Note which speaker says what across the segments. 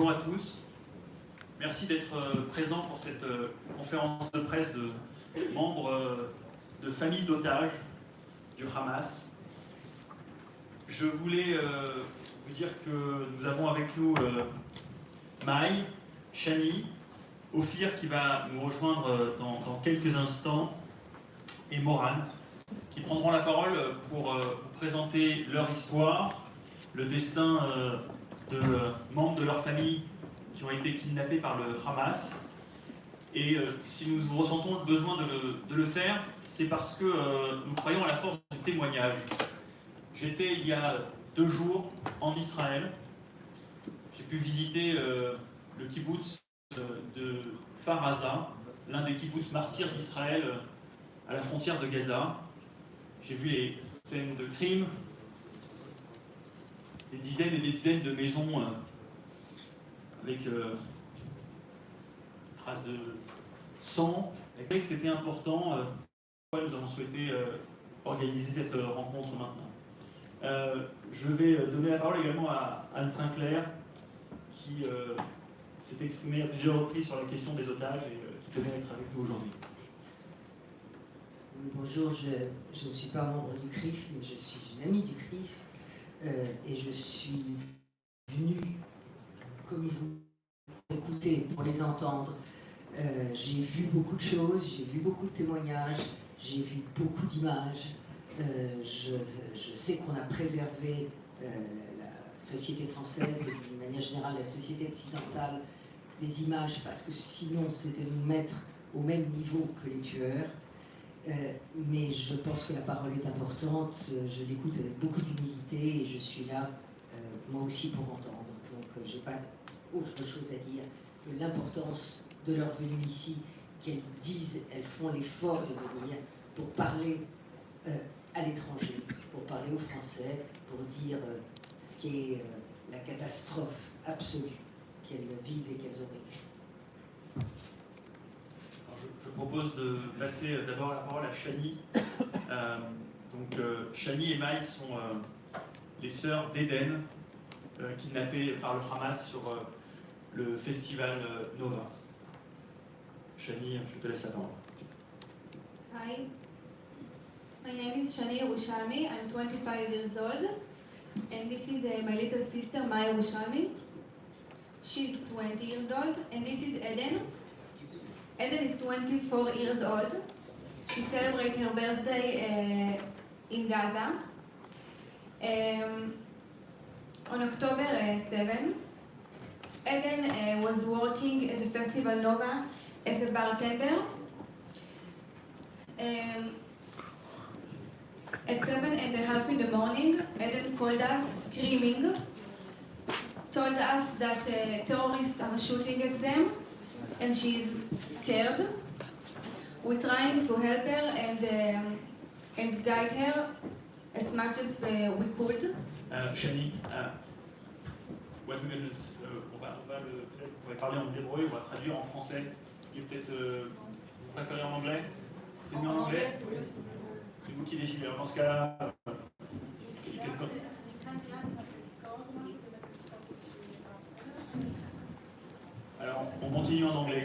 Speaker 1: Bonjour à tous. Merci d'être présents pour cette conférence de presse de membres de familles d'otages du Hamas. Je voulais vous dire que nous avons avec nous Maï, Shani, Ophir qui va nous rejoindre dans quelques instants et Morane qui prendront la parole pour vous présenter leur histoire, le destin de membres de leur famille qui ont été kidnappés par le Hamas. Et si nous ressentons le besoin de le faire, c'est parce que nous croyons à la force du témoignage. J'étais il y a 2 jours en Israël. J'ai pu visiter le kibbutz de Kfar Aza, l'un des kibbutz martyrs d'Israël à la frontière de Gaza. J'ai vu les scènes de crime, des dizaines et des dizaines de maisons avec des traces de sang. Et que c'était important, pourquoi nous avons souhaité organiser cette rencontre maintenant. Je vais donner la parole également à Anne Sinclair, qui s'est exprimée à plusieurs reprises sur la question des otages et qui tenait à être avec nous aujourd'hui.
Speaker 2: Oui, bonjour, je ne suis pas membre du CRIF, mais je suis une amie du CRIF et je suis venue, comme vous, écouter pour les entendre. J'ai vu beaucoup de choses, j'ai vu beaucoup de témoignages, j'ai vu beaucoup d'images. Je sais qu'on a préservé la société française et d'une manière générale la société occidentale des images parce que sinon c'était nous mettre au même niveau que les tueurs. Mais je pense que la parole est importante, je l'écoute avec beaucoup d'humilité et je suis là moi aussi pour entendre. Donc j'ai pas autre chose à dire que l'importance de leur venue ici, qu'elles disent, elles font l'effort de venir pour parler à l'étranger, pour parler aux Français, pour dire ce qui est la catastrophe absolue qu'elles vivent et qu'elles ont vécue.
Speaker 1: Je propose de passer d'abord la parole à Shani. Shani et Maï sont les sœurs d'Eden, kidnappées par le Hamas sur le festival Nova. Shani, je te laisse la parole.
Speaker 3: Hi, my name is Shani Yerushalmi. I'm 25 years old, and this is my little sister, Maya Yerushalmi. She's 20 years old, and this is Eden. Eden is 24 years old. She celebrated her birthday in Gaza on October 7. Eden was working at the Festival Nova as a bartender. At 7:30 in the morning, Eden called us screaming, told us that terrorists are shooting at them, and she's scared. We're trying to help her and guide her as much as we could.
Speaker 1: Shani, on va parler en hébreu, on va traduire en français. Ce qui est peut-être, vous préférez en anglais? C'est mieux en anglais? C'est vous qui décidez. Dans ce cas-là, alors on continue en anglais.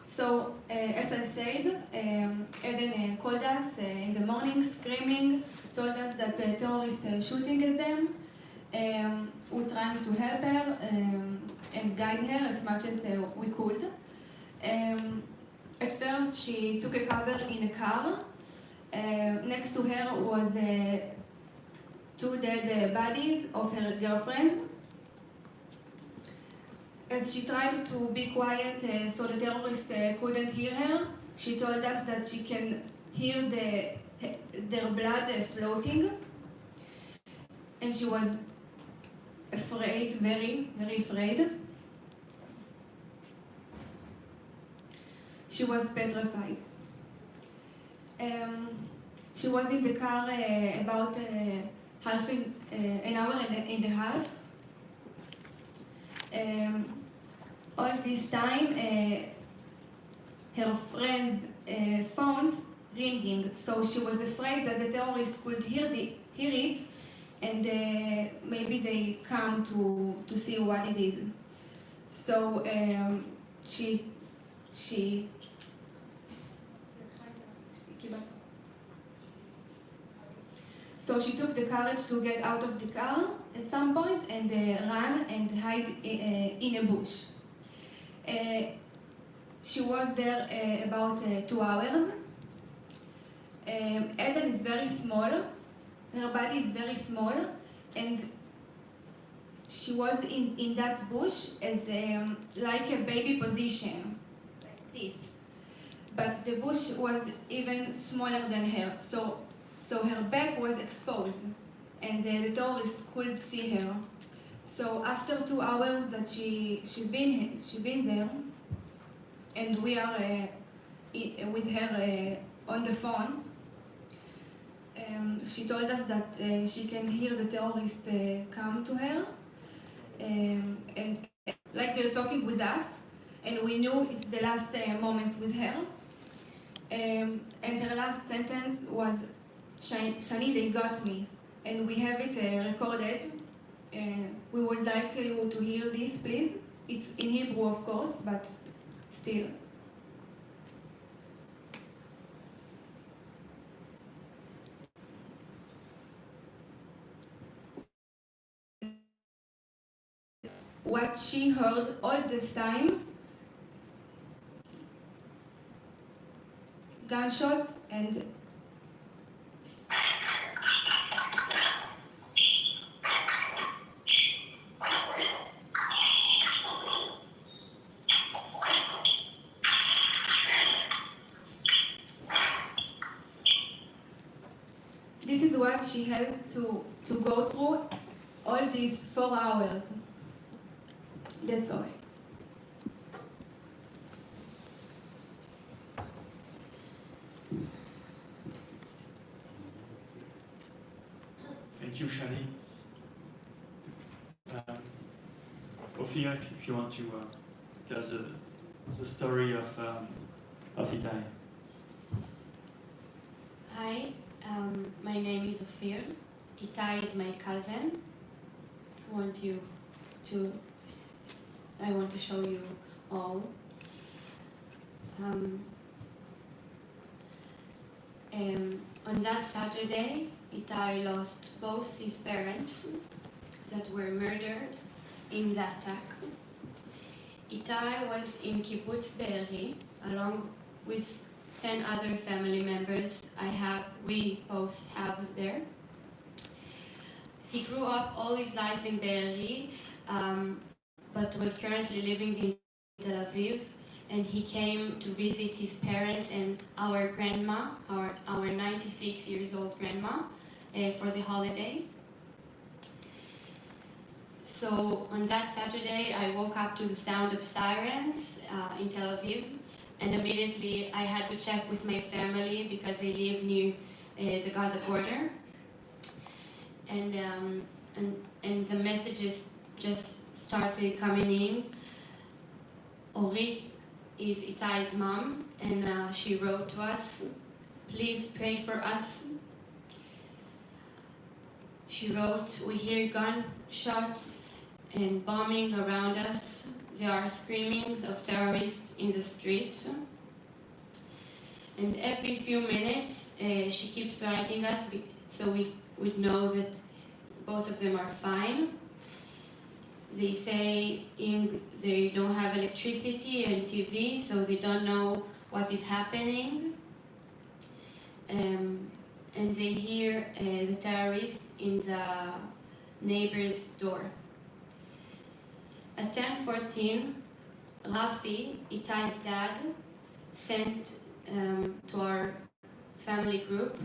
Speaker 3: So, as I said, Eden called us in the morning screaming, told us that the terrorists are shooting at them. We're trying to help her and guide her as much as we could. At first, she took a cover in a car. Next to her was 2 dead bodies of her girlfriends. As she tried to be quiet so the terrorists couldn't hear her, she told us that she can hear their blood floating. And she was afraid, very, very afraid. She was petrified. She was in the car about an hour and a half. all this time, her friends' phones ringing, so she was afraid that the terrorists could hear it, and maybe they come to see what it is. So she took the courage to get out of the car at some point and ran and hide in a bush. She was there about 2 hours. Eden is very small, her body is very small, and she was in that bush as like a baby position, like this. But the bush was even smaller than her, so her back was exposed, and the tourists could see her. So after 2 hours that she's been there, and we are with her on the phone, she told us that she can hear the terrorists come to her, and like they're talking with us, and we knew it's the last moments with her. And her last sentence was, "Shani, they got me," and we have it recorded. We would like you to hear this, please. It's in Hebrew, of course, but still. What she heard all this time, gunshots and this is what she had to go through all these 4 hours. That's all.
Speaker 1: Thank you, Shani. Ophir, if you want to tell the story of Itai.
Speaker 4: Hi, my name is Ophir. Itai is my cousin. I want to show you all. On that Saturday, Itai lost both his parents that were murdered in the attack. Itai was in Kibbutz Be'eri along with 10 other family members we both have there. He grew up all his life in Be'eri, but was currently living in Tel Aviv, and he came to visit his parents and our grandma, our 96 years old grandma, for the holiday. So on that Saturday, I woke up to the sound of sirens in Tel Aviv, and immediately I had to check with my family because they live near the Gaza border. And the messages just started coming in. Orit is Itai's mom, and she wrote to us, "Please pray for us." She wrote, "We hear gunshots and bombing around us. There are screamings of terrorists in the street." And every few minutes, she keeps writing us so we would know that both of them are fine. They say they don't have electricity and TV, so they don't know what is happening. And they hear the terrorists in the neighbor's door. At 10:14, Rafi, Itai's dad, sent to our family group,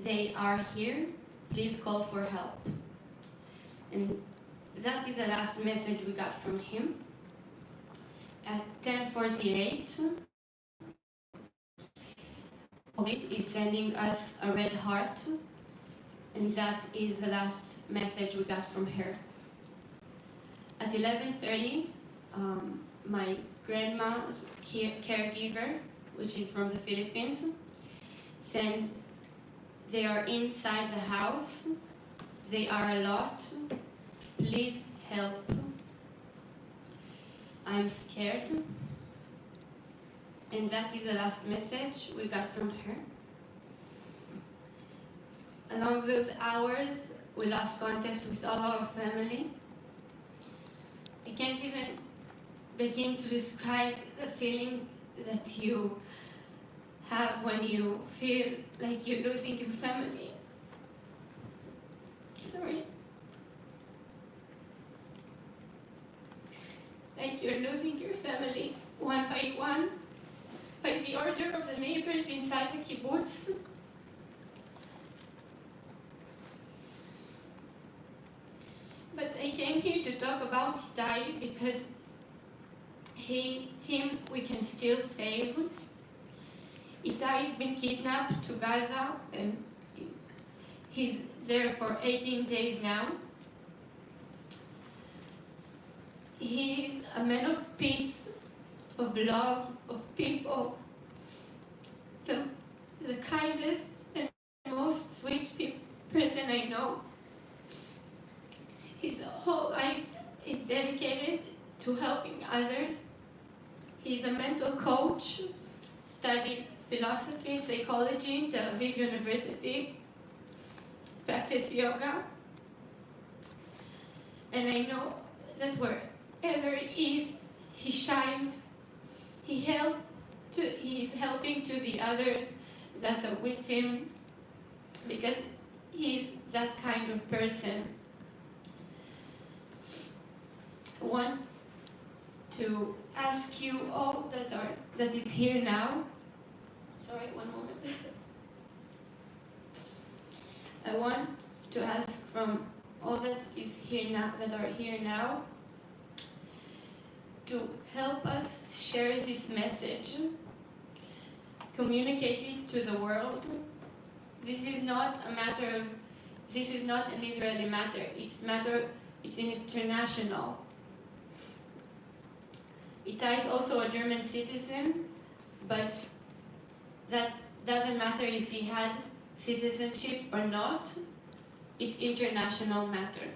Speaker 4: "They are here, please call for help." And that is the last message we got from him. At 10:48, Orit is sending us a red heart, and that is the last message we got from her. At 11:30, my grandma's caregiver, which is from the Philippines, since they are inside the house. They are a lot. Please help. I'm scared. And that is the last message we got from her. Along those hours, we lost contact with all our family. I can't even begin to describe the feeling that you have when you feel like you're losing your family. Sorry. Like you're losing your family one by one, by the order of the neighbors inside the kibbutz. But I came here to talk about Itai because him we can still save. Itai has been kidnapped to Gaza and he's there for 18 days now. He is a man of peace, of love, of people. The kindest and most sweet person I know. His whole life is dedicated to helping others. He's a mental coach, studied philosophy and psychology in Tel Aviv University, practiced yoga, and I know that wherever he is, he shines. He is helping to the others that are with him because he's that kind of person. I want to ask you all that is here now. Sorry, one moment. I want to ask from all that is here now, that are here now, to help us share this message, communicate it to the world. This is not an Israeli matter. It's an international. Itai is also a German citizen, but that doesn't matter if he had citizenship or not. It's international matter.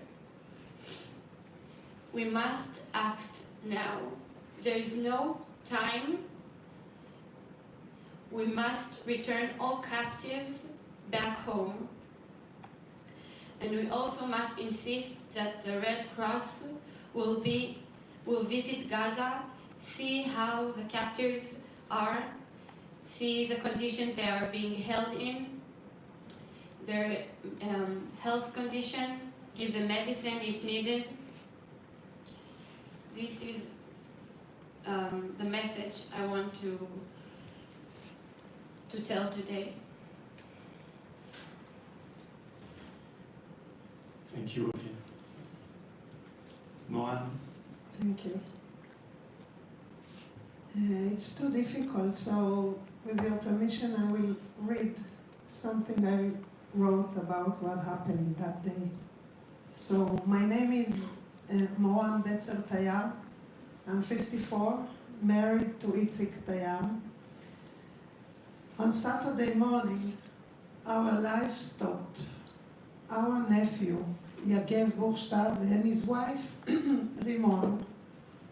Speaker 4: We must act now. There is no time. We must return all captives back home. And we also must insist that the Red Cross will visit Gaza, see how the captives are, see the conditions they are being held in, their health condition, give them medicine if needed. This is the message I want to tell today.
Speaker 1: Thank you, Ophir. Moran?
Speaker 5: Thank you. It's too difficult, so with your permission, I will read something I wrote about what happened that day. So, my name is Moran Betzer Tayar. I'm 54, married to Itzik Tayar. On Saturday morning, our life stopped. Our nephew, Yagev Buchstab, and his wife, Rimon,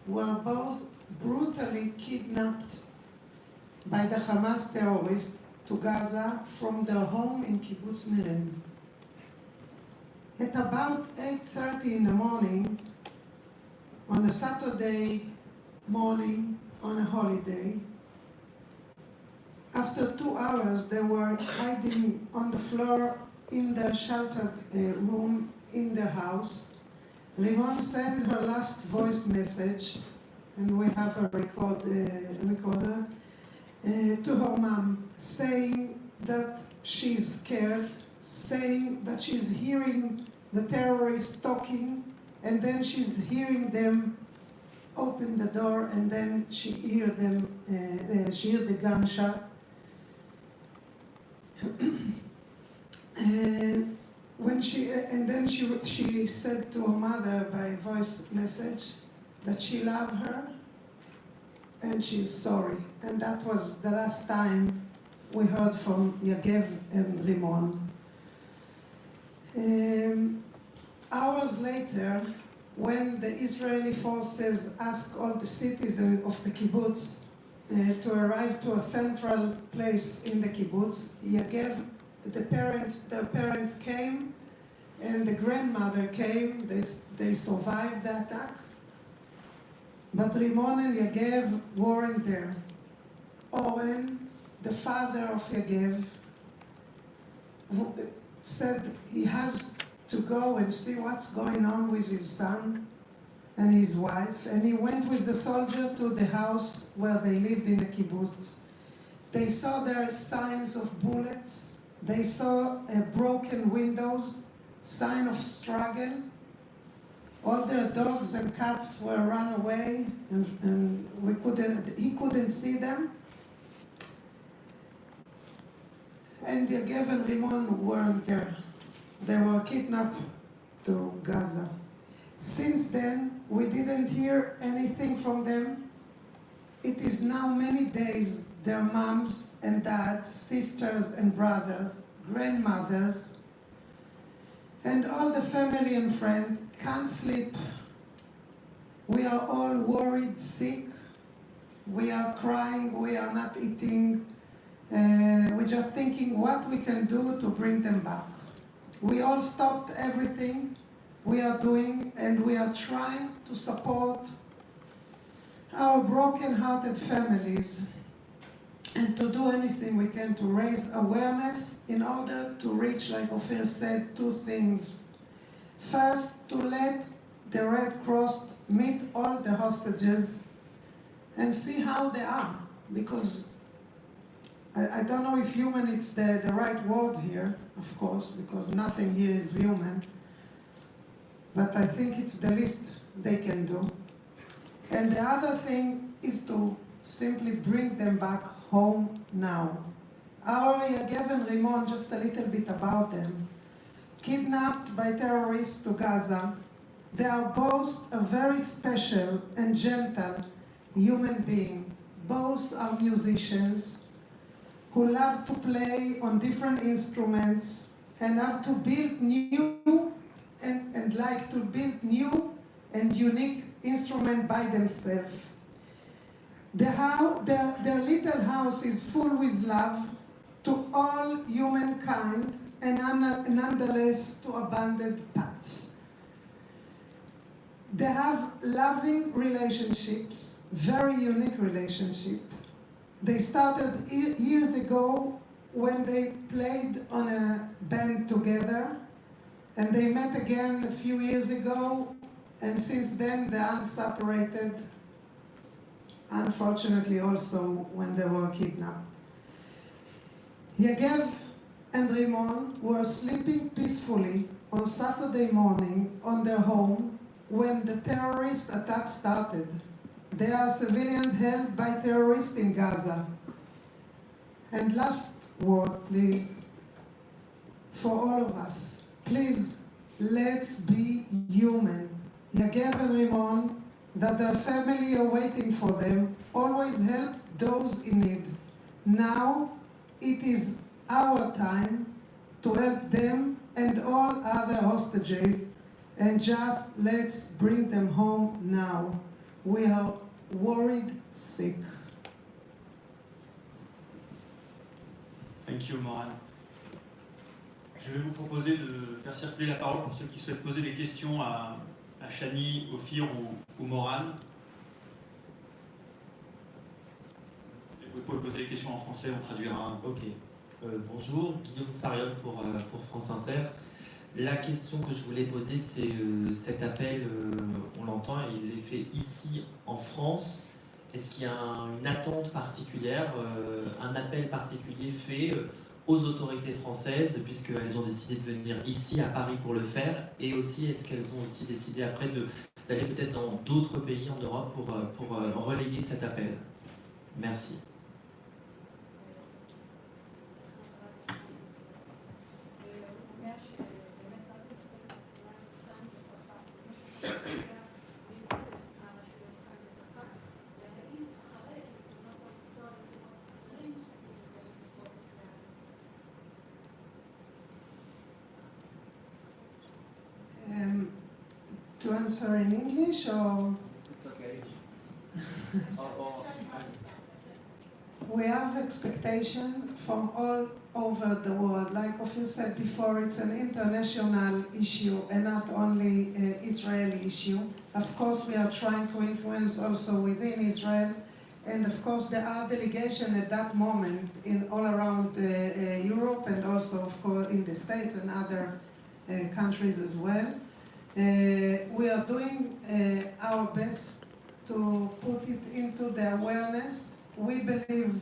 Speaker 5: were both brutally kidnapped by the Hamas terrorists to Gaza from their home in Kibbutz Nirim. At about 8:30 in the morning, on a Saturday morning on a holiday, after 2 hours they were hiding on the floor in their sheltered room in their house. Rimon sent her last voice message, and we have a recorder, to her mom, saying that she's scared, saying that she's hearing the terrorists talking, and then she's hearing them open the door, and then she heard the gunshot. And then she said to her mother by voice message that she loved her and she's sorry. And that was the last time we heard from Yagev and Rimon. Hours later, when the Israeli forces asked all the citizens of the kibbutz to arrive to a central place in the kibbutz, Yagev, their parents came, and the grandmother came. They survived the attack. But Rimon and Yagev weren't there. Oren, the father of Yagev, said he has to go and see what's going on with his son and his wife. And he went with the soldier to the house where they lived in the kibbutz. They saw there signs of bullets. They saw broken windows, sign of struggle. All their dogs and cats were run away, and he couldn't see them. And Yagev and Rimon weren't there. They were kidnapped to Gaza. Since then, we didn't hear anything from them. It is now many days their moms and dads, sisters and brothers, grandmothers, and all the family and friends can't sleep. We are all worried, sick. We are crying, we are not eating. We're just thinking what we can do to bring them back. We all stopped everything we are doing, and we are trying to support our broken-hearted families and to do anything we can to raise awareness in order to reach, like Ophir said, two things. First, to let the Red Cross meet all the hostages and see how they are, because I don't know if human is the right word here, of course, because nothing here is human, but I think it's the least they can do. And the other thing is to simply bring them back home now. Our Yagev and Rimon, just a little bit about them. Kidnapped by terrorists to Gaza, they are both a very special and gentle human being. Both are musicians who love to play on different instruments and have to build new and like to build new and unique instruments by themselves. Their little house is full with love to all humankind and nonetheless to abandoned paths. They have loving relationships, very unique relationships. They started years ago when they played on a band together, and they met again a few years ago, and since then they are separated, unfortunately also when they were kidnapped. Yagev and Rimon were sleeping peacefully on Saturday morning on their home when the terrorist attack started. They are civilians held by terrorists in Gaza. And last word, please, for all of us. Please, let's be human. Yagev and Rimon, that their family are waiting for them, always help those in need. Now, it is our time to help them and all other hostages, and just let's bring them home now. We are worried sick.
Speaker 1: Thank you, Moran. Je vais vous proposer de faire circuler la parole pour ceux qui souhaitent poser des questions à Shani, Ophir ou Moran. Vous pouvez poser les questions en français, on traduira.
Speaker 6: Ok. Bonjour, Guillaume Fariol pour France Inter. La question que je voulais poser, c'est cet appel, on l'entend, il est fait ici en France. Est-ce qu'il y a une attente particulière, un appel particulier fait aux autorités françaises, puisqu'elles ont décidé de venir ici à Paris pour le faire, et aussi est-ce qu'elles ont aussi décidé après d'aller peut-être dans d'autres pays en Europe pour relayer cet appel? Merci.
Speaker 5: To answer in English or? We have expectation from all over the world. Like Ophir said before, it's an international issue and not only an Israeli issue. Of course, we are trying to influence also within Israel. And of course, there are delegations at that moment in all around Europe and also, of course, in the States and other countries as well. We are doing our best to put it into the awareness. We believe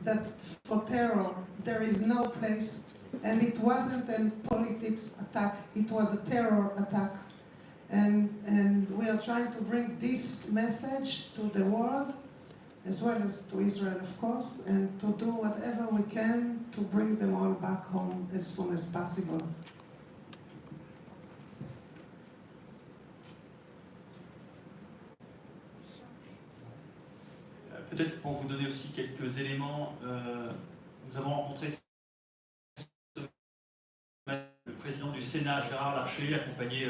Speaker 5: that for terror there is no place, and it wasn't a politics attack, it was a terror attack. And we are trying to bring this message to the world, as well as to Israel, of course, and to do whatever we can to bring them all back home as soon as possible.
Speaker 1: Peut-être pour vous donner aussi quelques éléments, nous avons rencontré le président du Sénat, Gérard Larcher, accompagné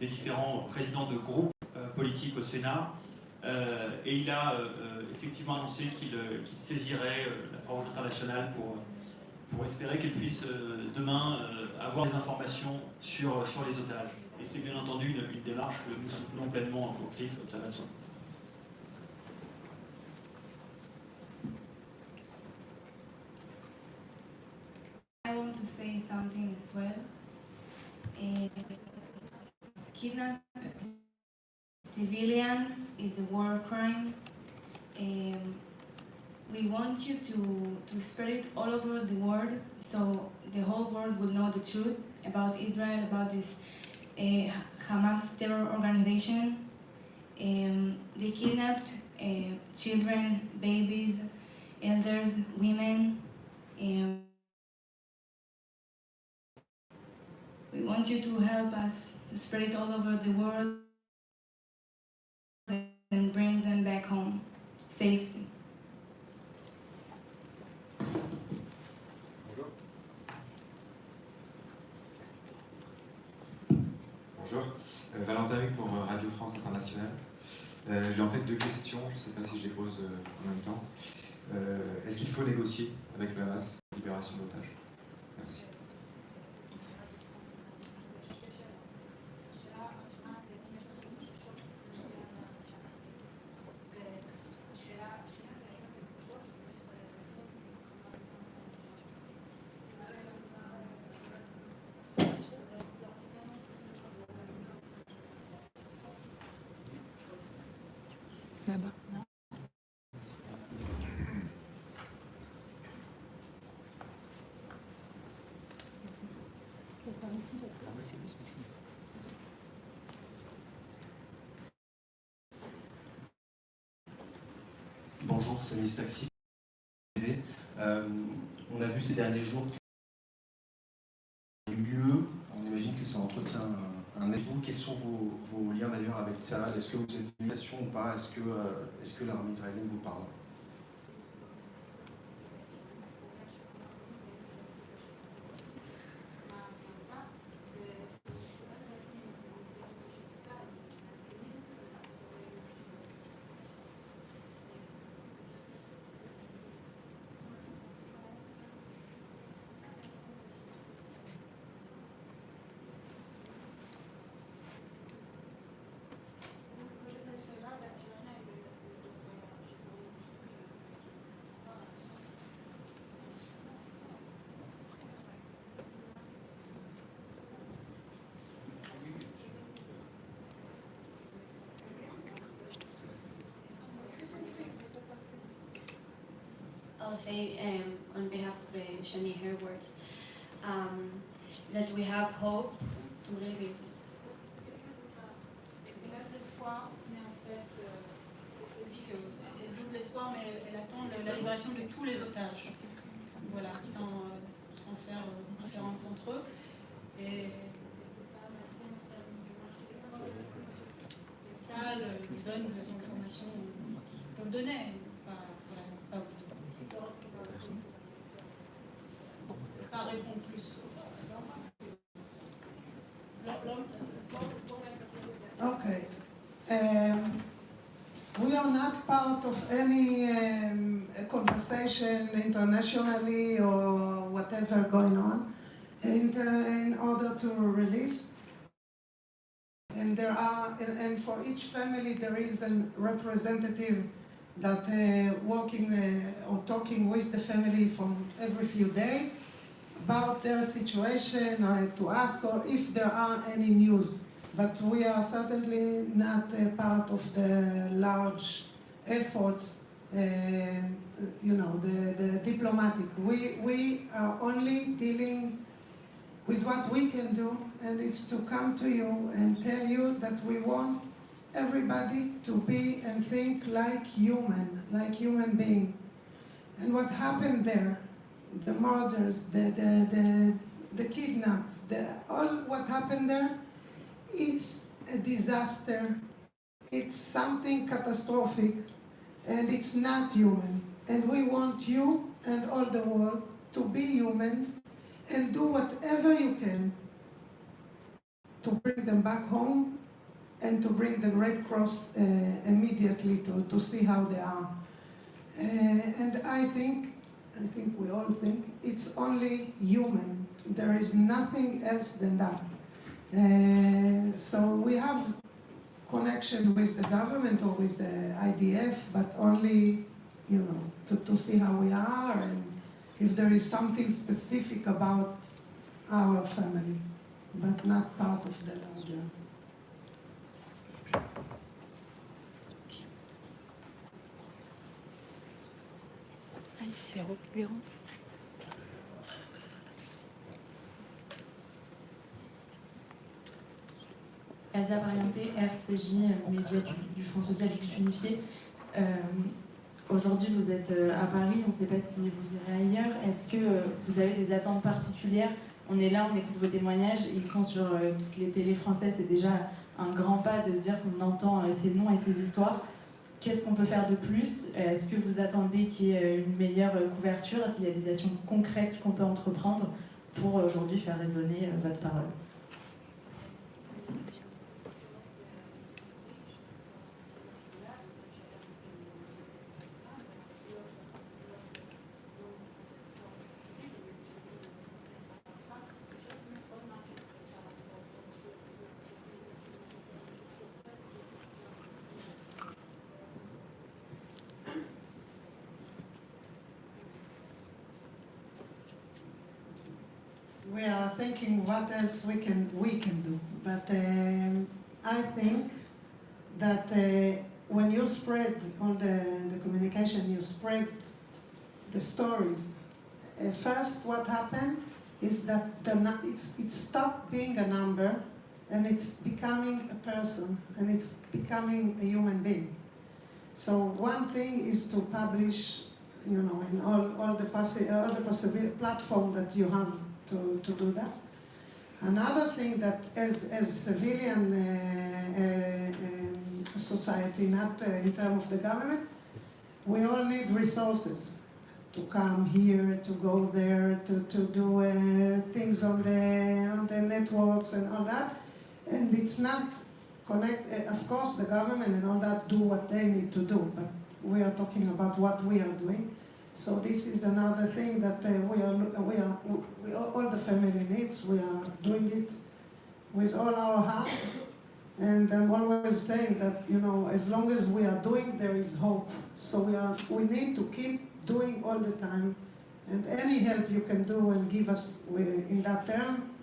Speaker 1: des différents présidents de groupes politiques au Sénat, et il a effectivement annoncé qu'il saisirait la parole internationale pour espérer qu'elle puisse demain avoir des informations sur les otages. Et c'est bien entendu une démarche que nous soutenons pleinement au CRIF, ça va de soi.
Speaker 3: I want to say something as well. Kidnap civilians is a war crime. We want you to spread it all over the world so the whole world will know the truth about Israel, about this Hamas terror organization. They kidnapped children, babies, elders, women. We want you to help us to spread it all over the world and bring them back home safely.
Speaker 7: Bonjour, Valentin Hugues pour Radio France Internationale. J'ai en fait deux questions, je ne sais pas si je les pose en même temps. Est-ce qu'il faut négocier avec le Hamas la libération d'otages? Merci.
Speaker 2: Là-bas.
Speaker 8: Bonjour, c'est Miss Taxi. On a vu ces derniers jours qu'il y a eu lieu, on imagine que ça entretient un vous. Quels sont vos liens d'ailleurs avec Tsahal? Est-ce que vous êtes une nation ou pas? Est-ce que l'armée israélienne vous parle?
Speaker 4: I'll say on behalf of Shani Hareworth that we have hope to live in.
Speaker 9: L'espoir, c'est en fait, elle dit qu'elles ont de l'espoir, mais elle attend la libération de tous les otages. Voilà, sans faire de différence entre eux. Et ça, ils donnent les informations qu'ils peuvent donner. Pas répondre plus.
Speaker 5: Ok. We are not part of any conversation internationally or whatever going on in order to release. And and for each family there is a representative that working or talking with the family from every few days about their situation to ask or if there are any news. But we are certainly not a part of the large efforts, the diplomatic. We are only dealing with what we can do, and it's to come to you and tell you that we want everybody to be and think like human being. And what happened there, the murders, the kidnaps, all what happened there, it's a disaster. It's something catastrophic, and it's not human. And we want you and all the world to be human and do whatever you can to bring them back home and to bring the Red Cross immediately to see how they are. And I think we all think it's only human. There is nothing else than that. So we have connection with the government or with the IDF, but only, to see how we are and if there is something specific about our family, but not part of the larger.
Speaker 10: Elsa Barianté, RCJ, média du Fonds social unifié. Aujourd'hui, vous êtes à Paris, on ne sait pas si vous irez ailleurs. Est-ce que vous avez des attentes particulières? On est là, on écoute vos témoignages, ils sont sur toutes les télés françaises, c'est déjà un grand pas de se dire qu'on entend ces noms et ces histoires. Qu'est-ce qu'on peut faire de plus? Est-ce que vous attendez qu'il y ait une meilleure couverture? Est-ce qu'il y a des actions concrètes qu'on peut entreprendre pour aujourd'hui faire résonner votre parole?
Speaker 5: We are thinking what else we can do, but I think that when you spread all the communication, you spread the stories. First, what happened is that it stopped being a number, and it's becoming a person, and it's becoming a human being. So one thing is to publish, in all the possible platform that you have to do that. Another thing that as civilian society, not in terms of the government, we all need resources to come here, to go there, to do things on the networks and all that. And it's not connect. Of course, the government and all that do what they need to do, but we are talking about what we are doing. So this is another thing that all the family needs. We are doing it with all our heart, and I'm always saying that as long as we are doing, there is hope. So we need to keep doing all the time, and any help you can do and give us in that term,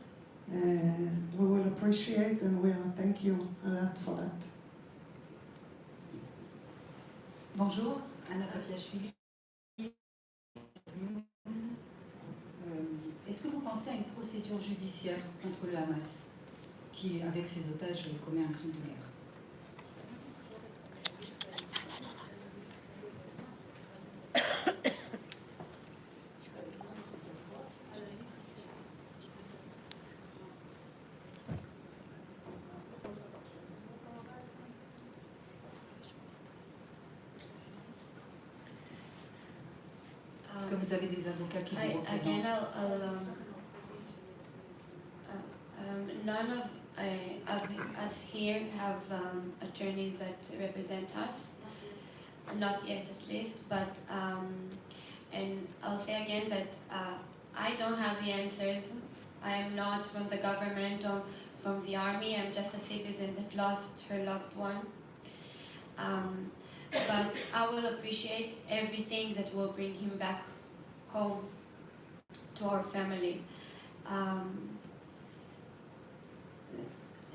Speaker 5: we will appreciate, and we thank you a lot for that.
Speaker 11: Bonjour, Anna Papiachvili. Est-ce que vous pensez à une procédure judiciaire contre le Hamas qui, avec ses otages, commet un crime de guerre? Est-ce que vous avez des avocats qui vous représentent?
Speaker 4: Again, us here have attorneys that represent us. Not yet, at least, but and I'll say again that I don't have the answers. I am not from the government or from the army. I'm just a citizen that lost her loved one. But I will appreciate everything that will bring him back home to our family.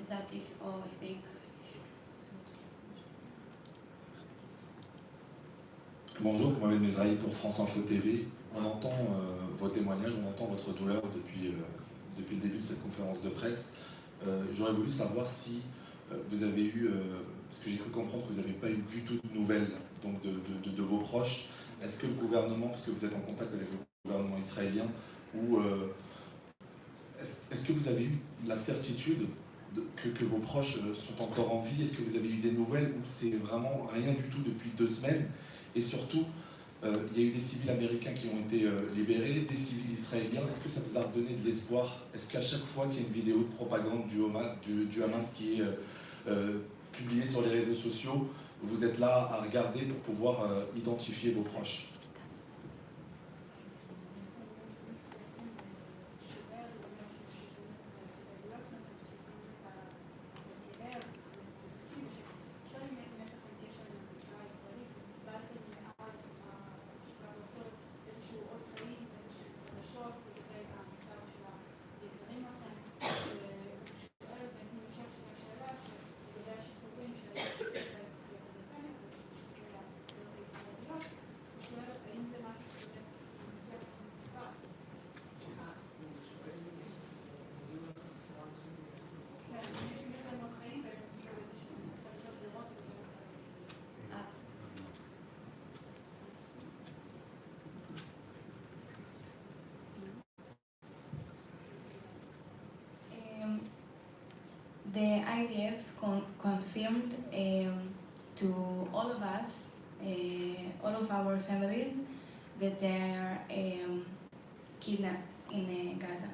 Speaker 4: That is all, I think.
Speaker 8: Bonjour, Mohamed Mezrahi pour France Info TV. On entend vos témoignages, on entend votre douleur depuis le début de cette conférence de presse. J'aurais voulu savoir si vous avez eu, parce que j'ai cru comprendre que vous n'avez pas eu du tout de nouvelles donc de vos proches. Est-ce que le gouvernement, parce que vous êtes en contact avec le gouvernement israélien, ou est-ce que vous avez eu la certitude que vos proches sont encore en vie? Est-ce que vous avez eu des nouvelles ou c'est vraiment rien du tout depuis 2 semaines? Et surtout, il y a eu des civils américains qui ont été libérés, des civils israéliens. Est-ce que ça vous a donné de l'espoir? Est-ce qu'à chaque fois qu'il y a une vidéo de propagande du Hamas qui est publiée sur les réseaux sociaux, vous êtes là à regarder pour pouvoir identifier vos proches?
Speaker 10: The IDF confirmed to all of us, all of our families, that they are kidnapped in Gaza.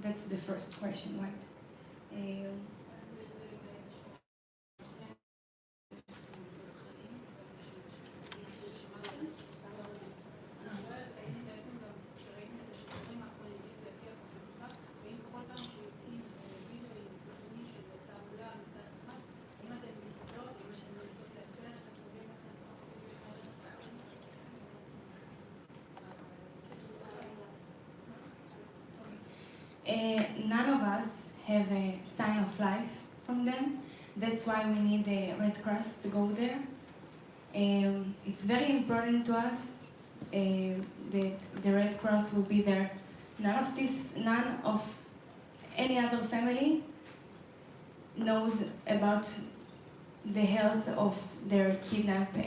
Speaker 10: That's the first question, right? None of us have a sign of life from them. That's why we need the Red Cross to go there. It's very important to us that the Red Cross will be there. None of any other family knows about the health of their kidnapped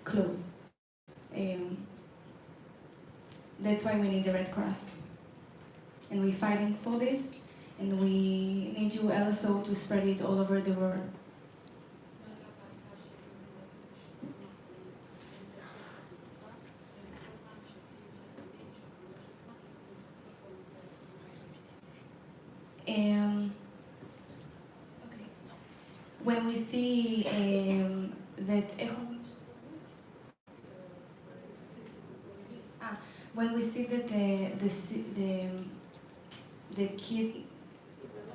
Speaker 10: clothes. That's why we need the Red Cross. And we're fighting for this, and we need you also to spread it all over the world. When we see that when we see that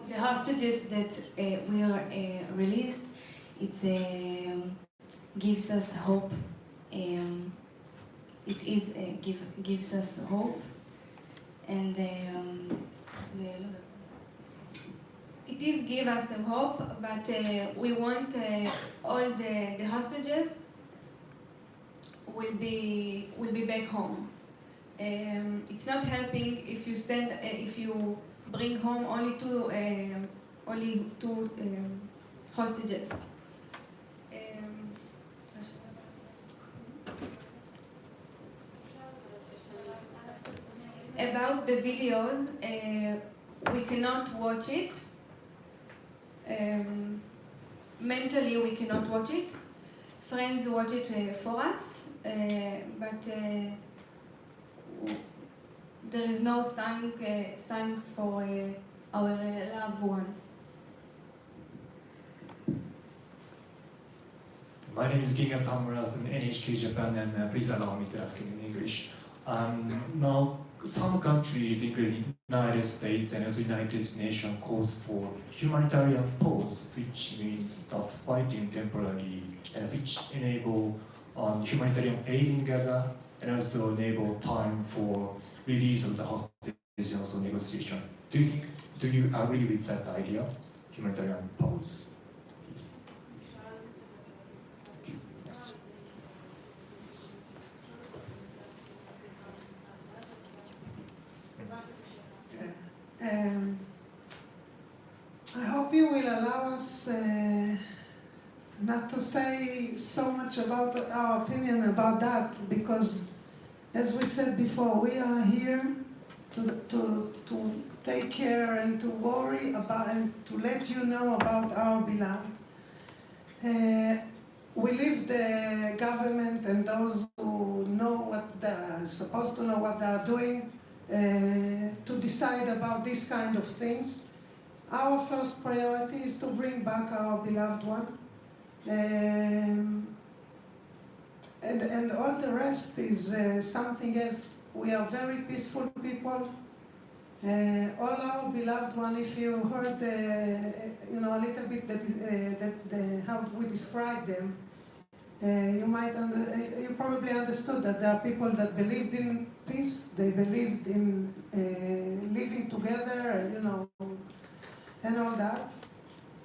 Speaker 10: the hostages that were released, it gives us hope. Gives us hope, and
Speaker 3: it is give us a hope, but we want all the hostages will be back home. It's not helping if you bring home only two hostages. About the videos, we cannot watch it. Mentally, we cannot watch it. Friends watch it for us, but there is no sign for our loved ones.
Speaker 12: My name is Ginga Tamura from NHK Japan, and please allow me to ask in English. Now, some countries, including the United States and also United Nations, calls for humanitarian pause, which means stop fighting temporarily, and which enable humanitarian aid in Gaza, and also enable time for release of the hostages and also negotiation. Do you agree with that idea, humanitarian pause? Please. Yes.
Speaker 5: I hope you will allow us not to say so much about our opinion about that, because, as we said before, we are here to take care and to worry about and to let you know about our beloved. We leave the government and those who know what they're supposed to know what they are doing to decide about these kind of things. Our first priority is to bring back our beloved one. And all the rest is something else. We are very peaceful people. All our beloved one, if you heard a little bit how we describe them, you probably understood that there are people that believed in peace, they believed in living together, and all that.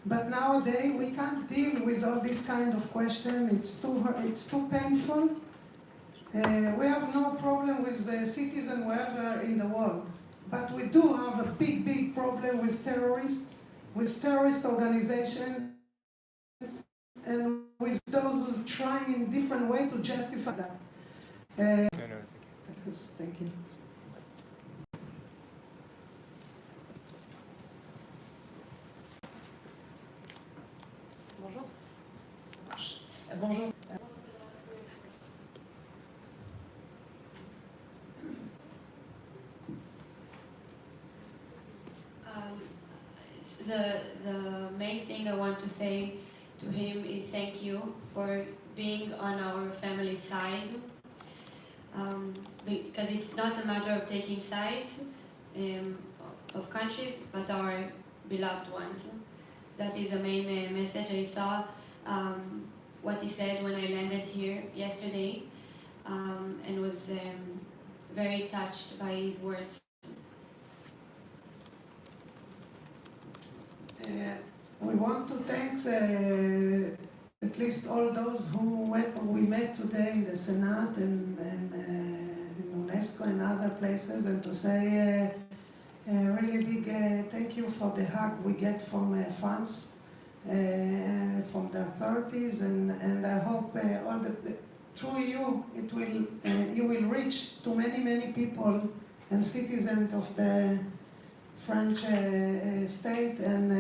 Speaker 5: But nowadays we can't deal with all this kind of question. It's too painful. We have no problem with the citizen wherever in the world, but we do have a big problem with terrorist organizations, and with those who are trying in different way to justify that. Yes, thank you.
Speaker 10: Bonjour. Bonjour.
Speaker 4: The main thing I want to say to him is thank you for being on our family side, because it's not a matter of taking sides of countries, but our beloved ones. That is the main message I saw. What he said when I landed here yesterday, and was very touched by his words.
Speaker 5: We want to thank at least all those who we met today in the Senate and in UNESCO and other places, and to say a really big thank you for the hug we get from France, from the authorities, and I hope through you you will reach to many people and citizens of the French state, and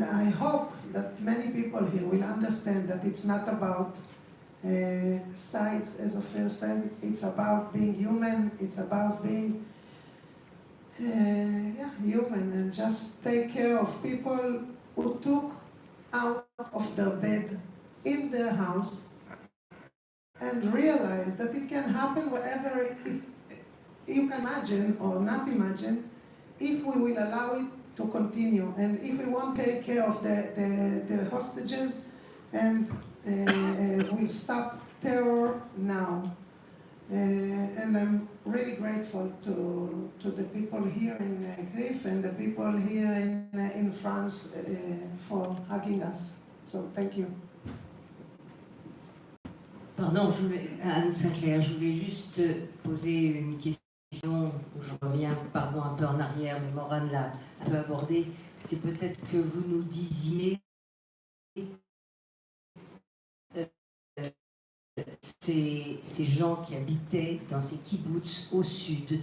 Speaker 5: I hope that many people here will understand that it's not about sides, as Ophir said. It's about being human. It's about being human, and just take care of people who took out of their bed in their house and realize that it can happen wherever you can imagine or not imagine, if we will allow it to continue, and if we won't take care of the hostages, and we'll stop terror now. And I'm really grateful to the people here in CRIF and the people here in France for hugging us. So thank you.
Speaker 2: Pardon, Anne Sinclair, je voulais juste poser une question. Je reviens, pardon, un peu en arrière, mais Morane l'a un peu abordé. C'est peut-être que vous nous disiez ces gens qui habitaient dans ces kibboutz au sud,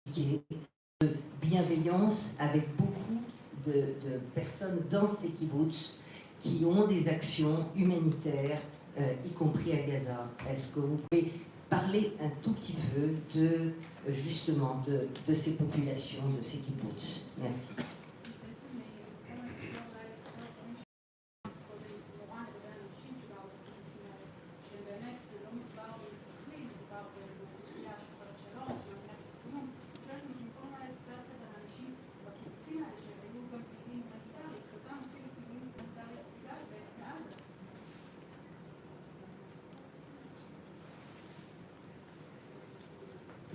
Speaker 2: de bienveillance avec beaucoup de personnes dans ces kibboutz qui ont des actions humanitaires, y compris à Gaza. Est-ce que vous pouvez parler un tout petit peu de, justement, de ces populations, de ces kibbutz. Merci.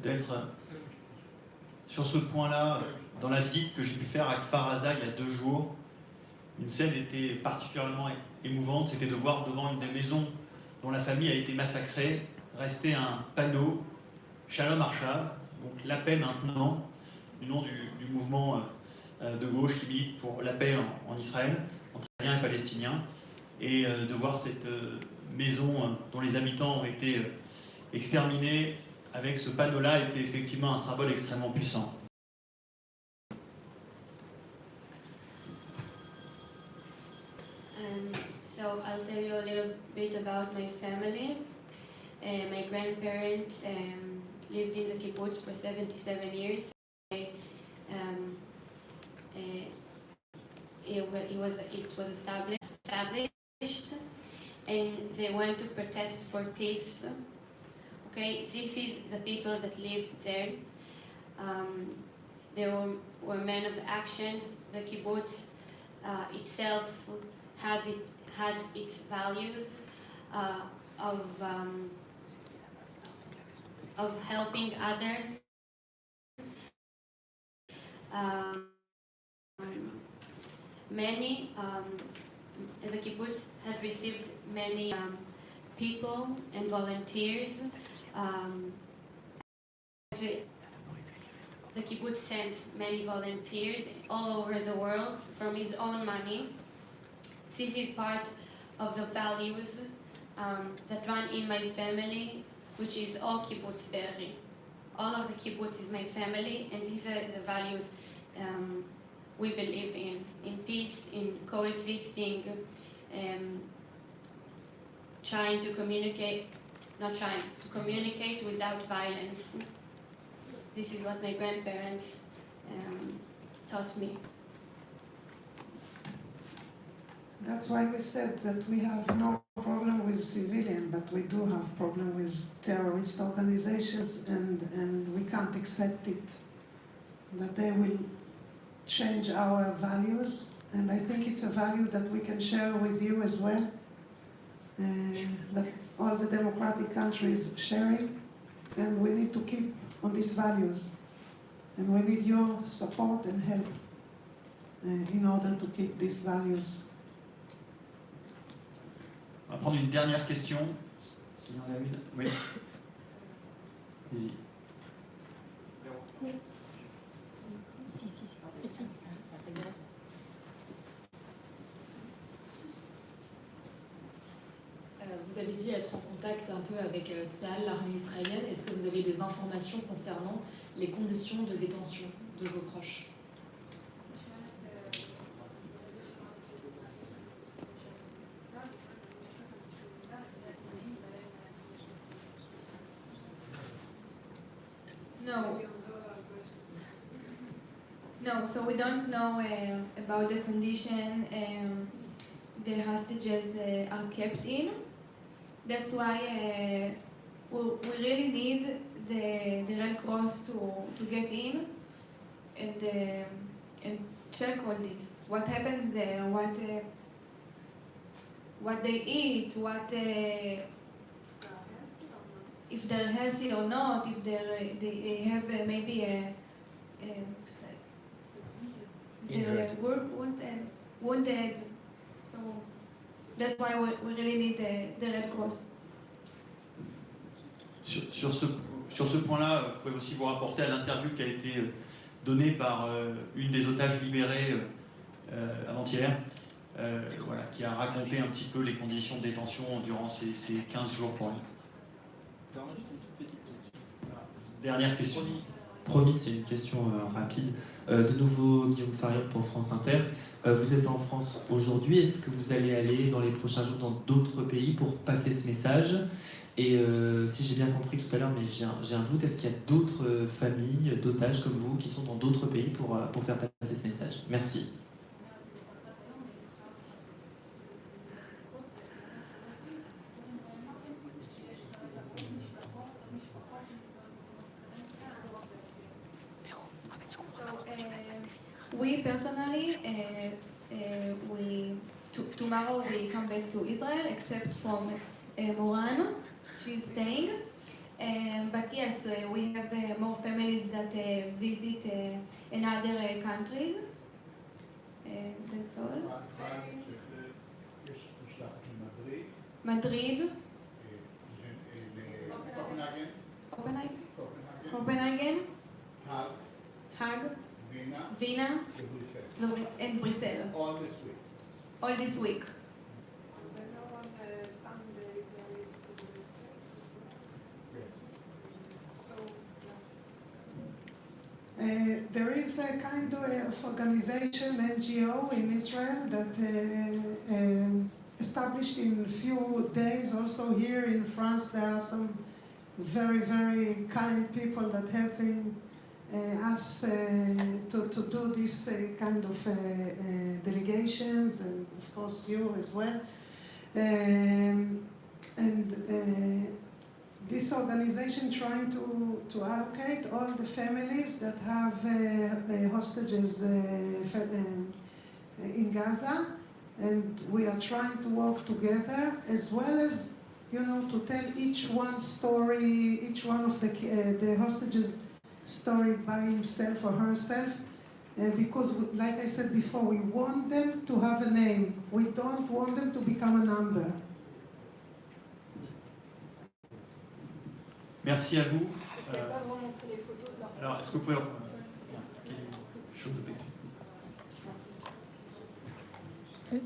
Speaker 1: Peut-être sur ce point-là, dans la visite que j'ai pu faire à Kfar Aza il y a 2 jours, une scène était particulièrement émouvante, c'était de voir devant une des maisons dont la famille a été massacrée, rester un panneau Shalom Arshav, donc la paix maintenant, du nom du mouvement de gauche qui milite pour la paix en Israël, entre Israéliens et Palestiniens, et de voir cette maison dont les habitants ont été exterminés avec ce panneau-là était effectivement un symbole extrêmement puissant.
Speaker 4: So I'll tell you a little bit about my family. My grandparents lived in the kibbutz for 77 years. It was established, and they went to protest for peace. Okay, this is the people that lived there. They were men of actions. The kibbutz itself has its values of helping others. The kibbutz has received many people and volunteers. The kibbutz sends many volunteers all over the world from his own money. This is part of the values that run in my family, which is all kibbutz Be'eri. All of the kibbutz is my family, and these are the values we believe in peace, in coexisting, trying to communicate without violence. This is what my grandparents taught me.
Speaker 5: That's why we said that we have no problem with civilian, but we do have problem with terrorist organizations, and we can't accept it, that they will change our values. And I think it's a value that we can share with you as well, that all the democratic countries sharing, and we need to keep on these values. And we need your support and help in order to keep these values.
Speaker 1: On va prendre une dernière question, s'il y en a une. Oui. Vas-y.
Speaker 13: Vous avez dit être en contact un peu avec Tsahal, l'armée israélienne. Est-ce que vous avez des informations concernant les conditions de détention de vos proches?
Speaker 3: No, so we don't know about the condition the hostages are kept in. That's why we really need the Red Cross to get in and check all this. What happens there? What they eat? If they're healthy or not? If they have maybe they're wounded. So that's why we really need the Red Cross.
Speaker 1: Sur ce point-là, vous pouvez aussi vous rapporter à l'interview qui a été donnée par une des otages libérées avant-hier, voilà, qui a raconté un petit peu les conditions de détention durant ces 15 jours pour elle. Dernière question.
Speaker 6: Promis, c'est une question rapide. De nouveau, Guillaume Farion pour France Inter. Vous êtes en France aujourd'hui. Est-ce que vous allez aller dans les prochains jours dans d'autres pays pour passer ce message? Et si j'ai bien compris tout à l'heure, mais j'ai un doute, est-ce qu'il y a d'autres familles d'otages comme vous qui sont dans d'autres pays pour faire passer ce message? Merci.
Speaker 3: We personally, tomorrow we come back to Israel, except from Moran, she's staying. But yes, we have more families that visit in other countries. That's all. Madrid. Copenhagen. Hague. Vienna. And Brussels.
Speaker 14: All this week.
Speaker 3: All this week.
Speaker 14: And then on Sunday there is to the States as well. Yes. So,
Speaker 5: there is a kind of organization, NGO in Israel that established in a few days. Also here in France there are some very, very kind people that helping us to do this kind of delegations, and of course you as well. This organization trying to allocate all the families that have hostages in Gaza, and we are trying to work together, as well as, you know, to tell each one story, each one of the hostages story by himself or herself, because, like I said before, we want them to have a name. We don't want them to become a number.
Speaker 1: Merci à vous.
Speaker 13: Est-ce qu'elle va vous montrer les photos de leur...
Speaker 1: Alors, est-ce que vous pouvez...
Speaker 13: Merci.